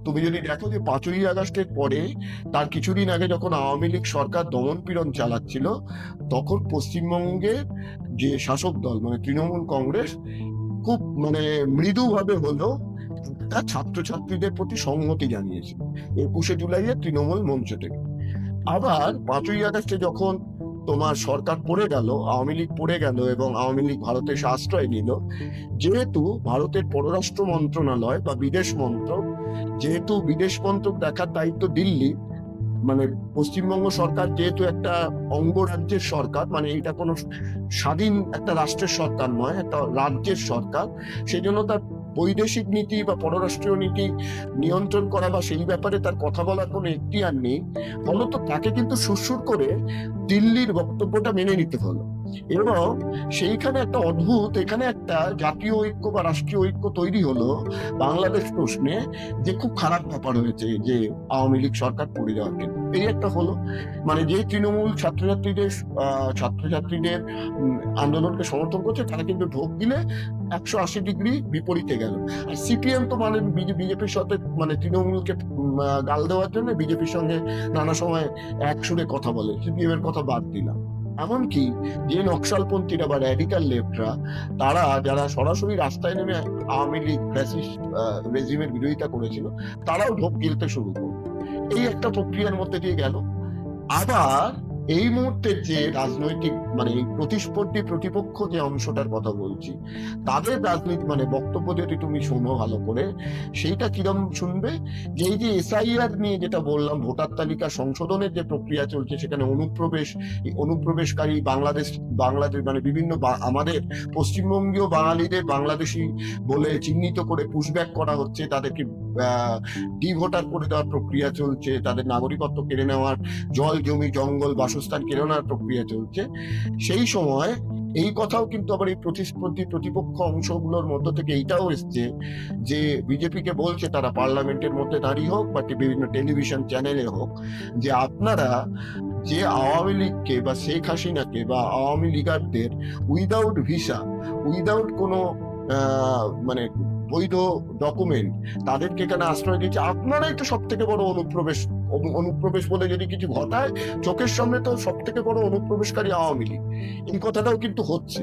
তুমি যদি দেখো যে 5ই আগস্টের পরে তার কিছুদিন আগে যখন আওয়ামী লীগ সরকার দমন পীড়ন চালাচ্ছিল, তখন পশ্চিমবঙ্গের যে শাসক দল মানে তৃণমূল কংগ্রেস খুব মানে মৃদুভাবে হলেও তার ছাত্রছাত্রীদের প্রতি সংহতি জানিয়েছে 21শে জুলাইয়ের তৃণমূল মঞ্চ থেকে। আবার 5ই আগস্টে যখন তোমার সরকার পড়ে গেল, আওয়ামী লীগ পড়ে গেল এবং আওয়ামী লীগ ভারতে আশ্রয় নিল, যেহেতু ভারতের পররাষ্ট্র মন্ত্রণালয় বা বিদেশ মন্ত্রক, যেহেতু বিদেশ মন্ত্রক দেখার দায়িত্ব দিল্লি, মানে পশ্চিমবঙ্গ সরকার যেহেতু একটা অঙ্গরাজ্যের সরকার, মানে এটা কোনো স্বাধীন একটা রাষ্ট্রের সরকার নয়, একটা রাজ্যের সরকার, সেই জন্য তার বৈদেশিক নীতি বা পররাষ্ট্রীয় নীতি নিয়ন্ত্রণ করা বা সেই ব্যাপারে তার কথা বলার কোনো এখতিয়ার নেই। ফলত তাকে কিন্তু সুরসুর করে দিল্লির বক্তব্যটা মেনে নিতে হলো। এবং সেইখানে একটা অদ্ভুত, এখানে একটা জাতীয় ঐক্য বা রাষ্ট্রীয় ঐক্য তৈরি হলো বাংলাদেশ প্রশ্নে, যে খুব খারাপ ব্যাপার হয়েছে যে আওয়ামী লীগ সরকার পড়ে যাওয়ার ক্ষেত্রে। এই একটা হলো, মানে যে তৃণমূল ছাত্রছাত্রীদের আন্দোলনকে সমর্থন করছে, তারা কিন্তু ঢোক দিলে 180 ডিগ্রি বিপরীতে গেল। আর সিপিএম তো মানে বিজেপির সাথে মানে তৃণমূলকে গাল দেওয়ার জন্য বিজেপির সঙ্গে নানা সময় এক সুরে কথা বলে, সিপিএম এর কথা বাদ দিলাম। এমনকি যে নকশালপন্থীরা বা র্যাডিক্যাল লেফটরা, তারা যারা সরাসরি রাস্তায় নেমে আওয়ামী লীগ ফ্যাসিস্ট রেজিমের বিরোধিতা করেছিল, তারাও ঢোক গিলতে শুরু করলো। এই একটা প্রক্রিয়ার মধ্যে দিয়ে গেল। আবার এই মুহূর্তে যে রাজনৈতিক মানে এই প্রতিস্পর্ধী প্রতিপক্ষ যে অংশটার কথা বলছি, তাদের রাজনীতি মানে বক্তব্য যদি তুমি শোনো ভালো করে, সেইটা কিরম শুনবে, যে এই যে এসআইআর নিয়ে যেটা বললাম, ভোটার তালিকা সংশোধনের যে প্রক্রিয়া চলছে, সেখানে অনুপ্রবেশকারী বাংলাদেশ মানে বিভিন্ন আমাদের পশ্চিমবঙ্গীয় বাঙালিদের বাংলাদেশি বলে চিহ্নিত করে পুশব্যাক করা হচ্ছে, তাদেরকে ডিভোটার করে দেওয়ার প্রক্রিয়া চলছে, তাদের নাগরিকত্ব কেড়ে নেওয়ার, জল জমি জঙ্গল বাসস্থান কেড়ে নেওয়ার প্রক্রিয়া চলছে। সেই সময় এই কথাও কিন্তু আবার এই প্রতিস্পর্ধী প্রতিপক্ষ অংশগুলোর মধ্য থেকে এইটাও এসছে যে বিজেপিকে বলছে, তারা পার্লামেন্টের মধ্যে দাঁড়িয়ে হোক বা বিভিন্ন টেলিভিশন চ্যানেলে হোক, যে আপনারা যে আওয়ামী লীগকে বা শেখ হাসিনাকে বা আওয়ামী লীগারদের উইদাউট ভিসা, উইদাউট কোনো মানে বৈধ ডকুমেন্ট, তাদেরকে এখানে আশ্রয় দিচ্ছে, আপনারাই তো সব থেকে বড় অনুপ্রবেশ বলে যদি কিছু ঘটায়, চোখের সামনে তো সব থেকে বড় অনুপ্রবেশকারী আওয়ামী লীগ। এই কথাটাও কিন্তু হচ্ছে।